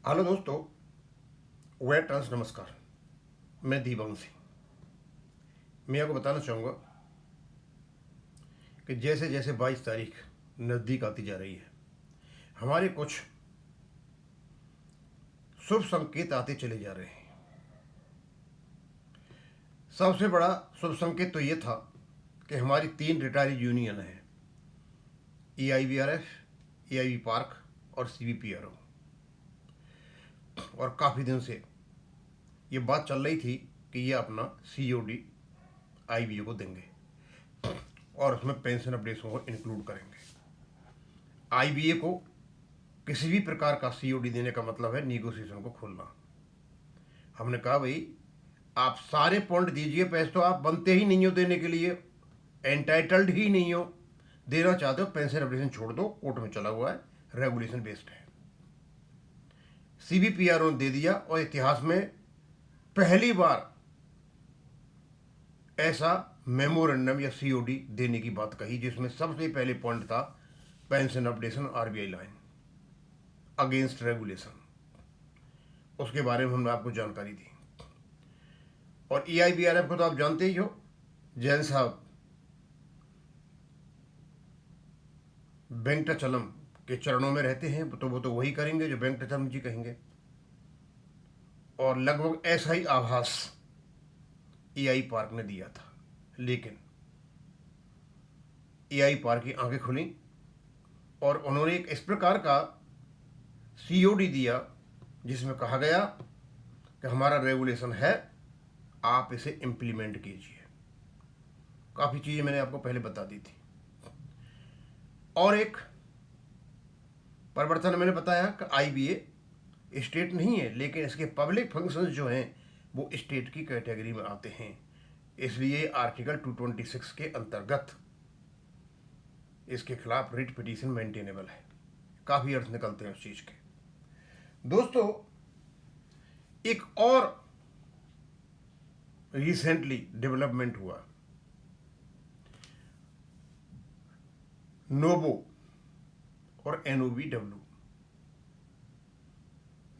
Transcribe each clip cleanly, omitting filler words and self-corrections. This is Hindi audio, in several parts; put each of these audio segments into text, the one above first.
हेलो दोस्तों, वेट ट्रांस नमस्कार। मैं दीपवंशी। मैं आपको बताना चाहूँगा कि जैसे जैसे 22 तारीख नज़दीक आती जा रही है, हमारे कुछ शुभ संकेत आते चले जा रहे हैं। सबसे बड़ा शुभ संकेत तो ये था कि हमारी 3 रिटायरी यूनियन है, EIBRF, EIB पार्क और CBPRO। और काफ़ी दिन से ये बात चल रही थी कि ये अपना COD IBA को देंगे और उसमें पेंशन अपडेशन को इंक्लूड करेंगे। IBA को किसी भी प्रकार का COD देने का मतलब है निगोशिएशन को खोलना। हमने कहा भाई, आप सारे पॉइंट दीजिए, पैसे तो आप बनते ही नहीं हो देने के लिए, एंटाइटल्ड ही नहीं हो, देना चाहते हो पेंशन अपडेशन छोड़ दो, कोर्ट में चला हुआ है, रेगुलेशन बेस्ड है। CBPRO ने दे दिया और इतिहास में पहली बार ऐसा मेमोरेंडम या COD देने की बात कही, जिसमें सबसे पहले पॉइंट था pension updation RBI line against regulation. उसके बारे में हमने आपको जानकारी दी। और EIBRF को तो आप जानते ही हो, जैन साहब वेंकटचलम के चरणों में रहते हैं, तो वो तो वही करेंगे जो वेंकटचलम जी कहेंगे। और लगभग ऐसा ही आभास EI पार्क ने दिया था, लेकिन EI पार्क की आंखें खुली और उन्होंने एक इस प्रकार का COD दिया जिसमें कहा गया कि हमारा रेगुलेशन है, आप इसे इम्प्लीमेंट कीजिए। काफ़ी चीज़ें मैंने आपको पहले बता दी थी। और एक परिवर्तन मैंने बताया कि IBA स्टेट नहीं है, लेकिन इसके पब्लिक फंक्शंस जो हैं वो स्टेट की कैटेगरी में आते हैं, इसलिए आर्टिकल 226 के अंतर्गत इसके खिलाफ रिट पिटीशन मेंटेनेबल है। काफ़ी अर्थ निकलते हैं उस चीज़ के। दोस्तों, एक और रिसेंटली डेवलपमेंट हुआ, नोबो और NOBW,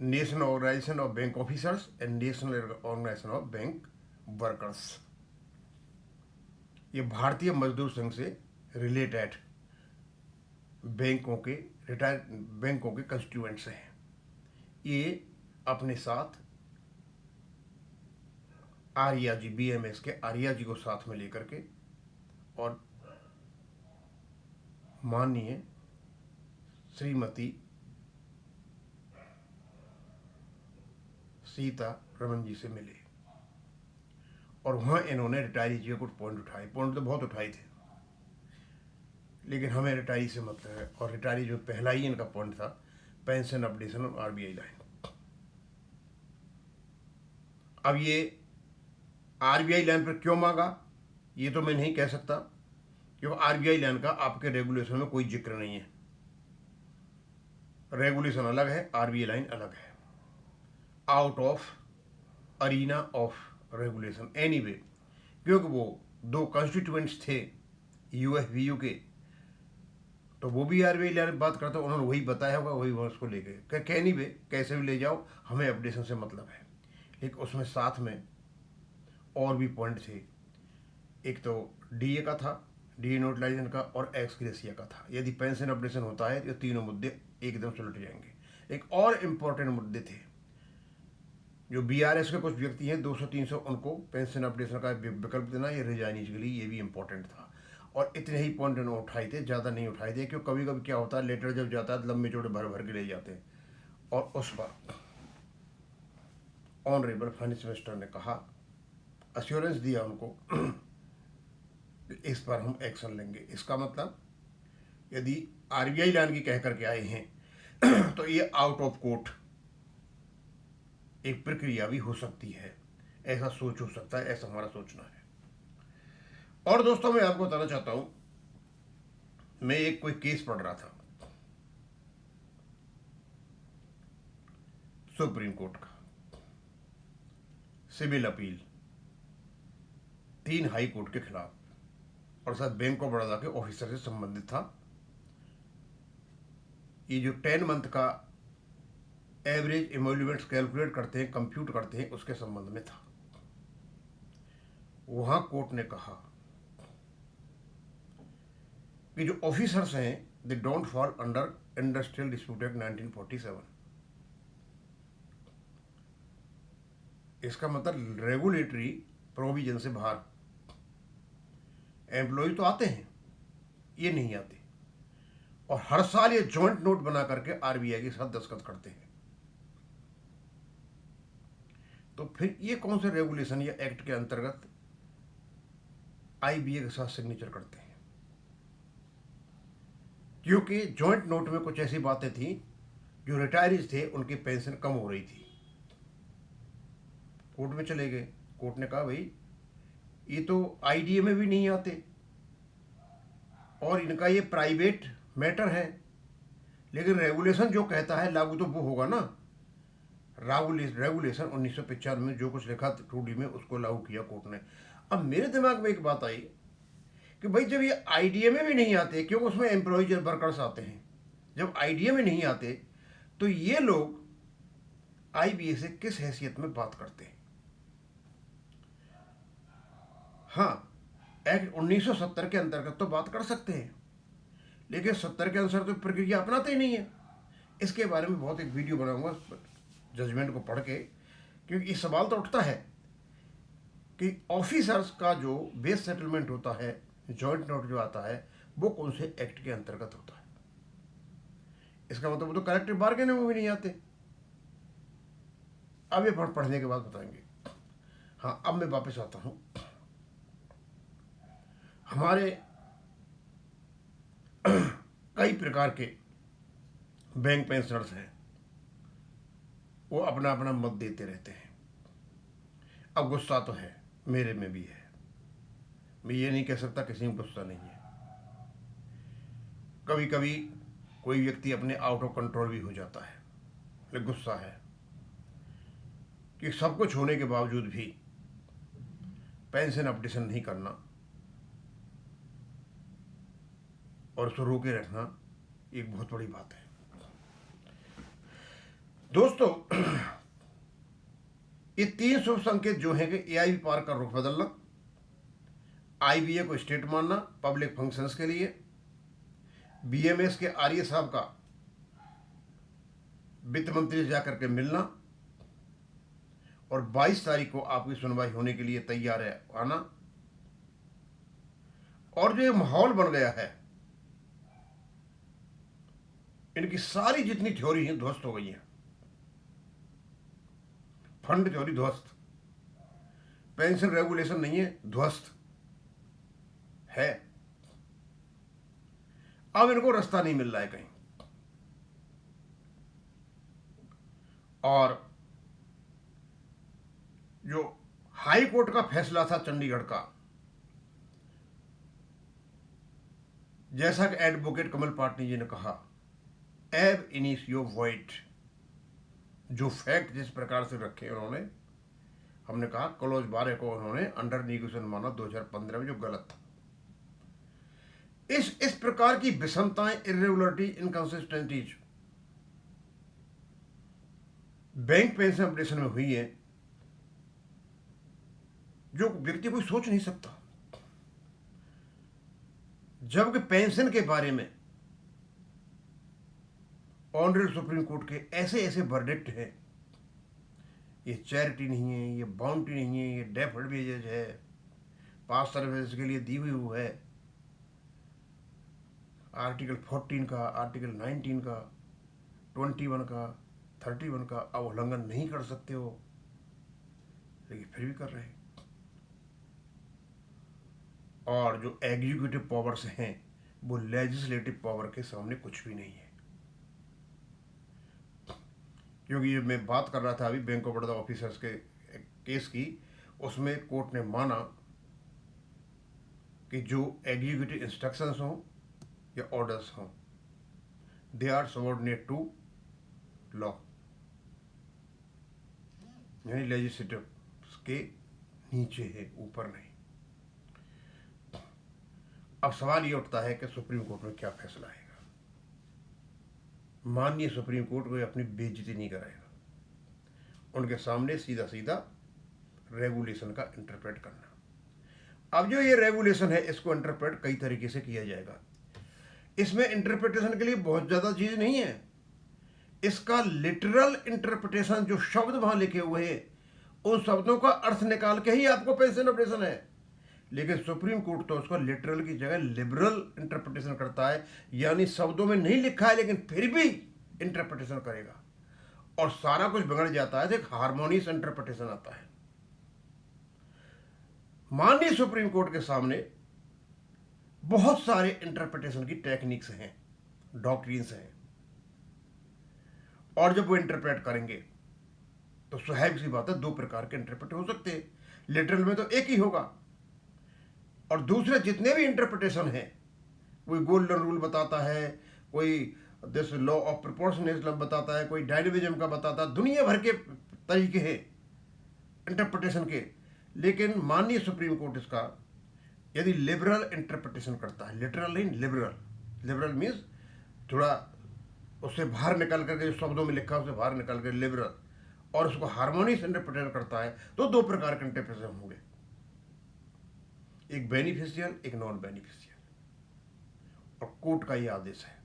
National Organisation of Bank Officers and National Organisation of Bank Workers. ये भारतीय मजदूर संघ से रिलेटेड बैंकों के कंस्टिट्यूएंट्स हैं। ये अपने साथ आर्या जी, BMS के आर्या जी को साथ में लेकर के और माननीय श्रीमती सीता रमन जी से मिले और वहाँ इन्होंने रिटायरी जी के कुछ पॉइंट उठाए। पॉइंट तो बहुत उठाए थे, लेकिन हमें रिटायरी से मतलब है। और रिटायरी जो पहला ही इनका पॉइंट था, पेंशन अपडेशन और RBI लाइन। अब ये RBI लाइन पर क्यों मांगा ये तो मैं नहीं कह सकता, क्योंकि RBI लाइन का आपके रेगुलेशन में कोई जिक्र नहीं है। रेगुलेशन अलग है, RBI लाइन अलग है, out of arena of regulation anyway. क्योंकि वो दो कंस्टिट्यूएंट्स थे UFVU के, तो वो भी RBI लाइन बात करता, उन्होंने वही बताया होगा, वही उसको ले गए। कहनी वे कैसे भी ले जाओ, हमें अपडेशन से मतलब है। लेकिन उसमें साथ में और भी पॉइंट थे। एक तो DA का था, DA नोटलाइजेशन का, और एक्स ग्रेसिया का था। यदि पेंशन अपडेशन होता है तो तीनों मुद्दे एकदम सुलट जाएंगे। एक और इम्पोर्टेंट मुद्दे थे, जो BRS के कुछ व्यक्ति हैं 200-300, उनको पेंशन अपडेशन का विकल्प देना, ये रिजाइनेज के लिए ये भी इम्पोर्टेंट था। और इतने ही पॉइंट उन्होंने उठाए थे, ज़्यादा नहीं उठाए थे, क्योंकि कभी कभी क्या होता है, लेटर जब जाता है लंबे चौड़े भर भर के ले जाते हैं। और उस पर ऑनरेबल फाइनेंस मिनिस्टर ने कहा, अश्योरेंस दिया उनको इस पर हम एक्शन लेंगे। इसका मतलब यदि RBI लाइन की कह करके आए हैं तो ये आउट ऑफ कोर्ट एक प्रक्रिया भी हो सकती है, ऐसा सोच हो सकता है, ऐसा हमारा सोचना है। और दोस्तों, मैं आपको बताना चाहता हूं, मैं एक कोई केस पढ़ रहा था सुप्रीम कोर्ट का, सिविल अपील 3 हाई कोर्ट के खिलाफ, और साथ बैंक ऑफ बड़ौदा के ऑफिसर से संबंधित था। ये जो 10 मंथ का एवरेज इमोल्यूमेंट्स कैलकुलेट करते हैं, कंप्यूट करते हैं, उसके संबंध में था। वहां कोर्ट ने कहा कि जो ऑफिसर्स हैं they don't fall under industrial dispute act 1947। इसका मतलब रेगुलेटरी प्रोविजन से बाहर एम्प्लॉय तो आते हैं, ये नहीं आते, और हर साल ये जॉइंट नोट बना करके आरबीआई के साथ दस्तखत करते हैं। तो फिर ये कौन से रेगुलेशन या एक्ट के अंतर्गत आईबीए के साथ सिग्नेचर करते हैं? क्योंकि जॉइंट नोट में कुछ ऐसी बातें थी, जो रिटायरीज थे उनकी पेंशन कम हो रही थी। कोर्ट में चले गए, कोर्ट ने कहा भाई ये तो आईडीए में भी नहीं आते और इनका ये प्राइवेट मैटर है, लेकिन रेगुलेशन जो कहता है लागू तो वो होगा ना। रेगुलेशन 1995 में जो कुछ लिखा 2D में उसको लागू किया कोर्ट ने। अब मेरे दिमाग में एक बात आई कि भाई जब ये आईडीए में भी नहीं आते, क्योंकि उसमें एम्प्लॉयज वर्कर्स आते हैं, जब आईडीए में नहीं आते तो ये लोग आईबीए से किस हैसियत में बात करते हैं? हाँ, एक्ट 1970 के अंतर्गत तो बात कर सकते हैं, लेकिन 70 के अनुसार तो प्रक्रिया अपनाते ही नहीं है। इसके बारे में बहुत एक वीडियो बनाऊंगा जजमेंट को पढ़ के, क्योंकि ये सवाल तो उठता है कि ऑफिसर्स का जो बेस सेटलमेंट होता है, जॉइंट नोट जो आता है, वो कौन से एक्ट के अंतर्गत होता है। इसका मतलब वो तो कलेक्टिव बार्गेन में भी नहीं आते। अब ये पढ़ने के बाद बताएंगे। हाँ, अब मैं वापस आता हूँ। हमारे कई प्रकार के बैंक पेंशनर्स हैं, वो अपना अपना मत देते रहते हैं। अब गुस्सा तो है, मेरे में भी है, मैं ये नहीं कह सकता किसी में गुस्सा नहीं है। कभी कभी कोई व्यक्ति अपने आउट ऑफ कंट्रोल भी हो जाता है, लेकिन गुस्सा है कि सब कुछ होने के बावजूद भी पेंशन अपडेशन नहीं करना और उसको रोके रखना एक बहुत बड़ी बात है। दोस्तों, ये 3 शुभ संकेत जो हैं कि एआईबी पार का रुख बदलना, आईबीए को स्टेट मानना पब्लिक फंक्शंस के लिए, बीएमएस के आर्य साहब का वित्त मंत्री से जाकर के मिलना, और 22 तारीख को आपकी सुनवाई होने के लिए तैयार है आना, और जो ये माहौल बन गया है, इनकी सारी जितनी थ्योरी है ध्वस्त हो गई है। फंड थ्योरी ध्वस्त, पेंशन रेगुलेशन नहीं है, ध्वस्त है। अब इनको रास्ता नहीं मिल रहा है कहीं, और जो हाई कोर्ट का फैसला था चंडीगढ़ का, जैसा कि एडवोकेट कमल पाटनी जी ने कहा, एब इनिशियो वॉइड, जो फैक्ट जिस प्रकार से रखे उन्होंने, हमने कहा क्लोज 12 को उन्होंने अंडर निगोशिएशन माना 2015 में, जो गलत था। इस प्रकार की विषमताएं, irregularity, inconsistencies bank pension updation में हुई है, जो व्यक्ति कोई सोच नहीं सकता। जबकि पेंशन के बारे में ऑनरेबल सुप्रीम कोर्ट के ऐसे ऐसे वर्डिक्ट हैं, ये चैरिटी नहीं है, ये बाउंटी नहीं है, ये डेफर्ड वेजेज है, पास्ट सर्विस के लिए दी हुई है, आर्टिकल 14 का, आर्टिकल 19 का, 21 का, 31 का आप उल्लंघन नहीं कर सकते हो, लेकिन फिर भी कर रहे हैं। और जो एग्जीक्यूटिव पावर्स हैं वो लेजिस्लेटिव पावर के सामने कुछ भी नहीं है। क्योंकि ये मैं बात कर रहा था अभी बैंक ऑफ बड़ौदा ऑफिसर्स के केस की, उसमें कोर्ट ने माना कि जो एग्जीक्यूटिव इंस्ट्रक्शंस हों या ऑर्डर्स हों, they are subordinate to law, यानी लेजिस्लेटिव के नीचे है, ऊपर नहीं। अब सवाल ये उठता है कि सुप्रीम कोर्ट में क्या फैसला आएगा। माननीय सुप्रीम कोर्ट को अपनी बेइज्जती नहीं कराएगा। उनके सामने सीधा सीधा रेगुलेशन का इंटरप्रेट करना। अब जो ये रेगुलेशन है इसको इंटरप्रेट कई तरीके से किया जाएगा। इसमें इंटरप्रिटेशन के लिए बहुत ज़्यादा चीज़ नहीं है। इसका लिटरल इंटरप्रिटेशन जो शब्द वहां लिखे हुए हैं उन शब्दों का अर्थ निकाल के ही आपको पेंशन ऑपरेशन है। लेकिन सुप्रीम कोर्ट तो उसको लिटरल की जगह लिबरल इंटरप्रिटेशन करता है, यानी शब्दों में नहीं लिखा है लेकिन फिर भी इंटरप्रिटेशन करेगा और सारा कुछ बिगड़ जाता है तो एक हार्मोनियस इंटरप्रिटेशन आता है। माननीय सुप्रीम कोर्ट के सामने बहुत सारे इंटरप्रिटेशन की टेक्निक्स हैं, डॉक्ट्रिन्स हैं, और जब वो इंटरप्रेट करेंगे तो स्वाभाविक सी बात है दो प्रकार के इंटरप्रेट हो सकते हैं। लिटरल में तो एक ही होगा और दूसरे जितने भी इंटरप्रिटेशन हैं, कोई गोल्डन रूल बताता है, कोई दिस लॉ ऑफ प्रोपोर्शनलिज्म बताता है, कोई डायनेमिज्म का बताता है, दुनिया भर के तरीके हैं इंटरप्रिटेशन के। लेकिन माननीय सुप्रीम कोर्ट इसका यदि लिबरल इंटरप्रिटेशन करता है, लिटरल नहीं लिबरल, लिबरल मीन्स थोड़ा उससे बाहर निकल करके जो शब्दों में लिखा है उससे बाहर निकल कर लिबरल, और उसको हार्मोनियस इंटरप्रिटेशन करता है तो दो प्रकार के इंटरप्रिटेशन होंगे, एक बेनिफिशियल एक नॉन बेनिफिशियल। और कोर्ट का यह आदेश है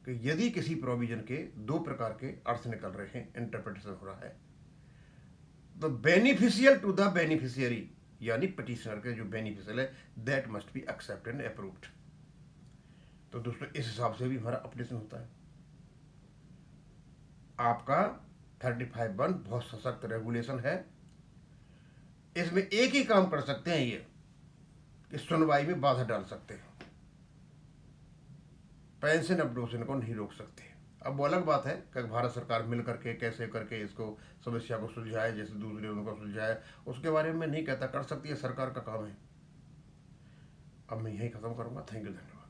कि यदि किसी प्रोविजन के दो प्रकार के अर्थ निकल रहे हैं, इंटरप्रिटेशन हो रहा है, तो बेनिफिशियल टू द बेनिफिशियरी यानी पिटिशनर के जो बेनिफिशियल है that must be accepted and approved. तो दोस्तों इस हिसाब से भी हमारा अपडेशन होता है। आपका 35(1) बहुत सशक्त रेगुलेशन है। इसमें एक ही काम कर सकते हैं ये कि सुनवाई में बाधा डाल सकते हैं, पेंशन अपडेशन को नहीं रोक सकते। अब वो अलग बात है कि भारत सरकार मिल करके कैसे करके इसको समस्या को सुलझाए, जैसे दूसरे उनको सुलझाए, उसके बारे में नहीं कहता, कर सकती है, सरकार का काम है। अब मैं यही खत्म करूंगा। थैंक यू, धन्यवाद।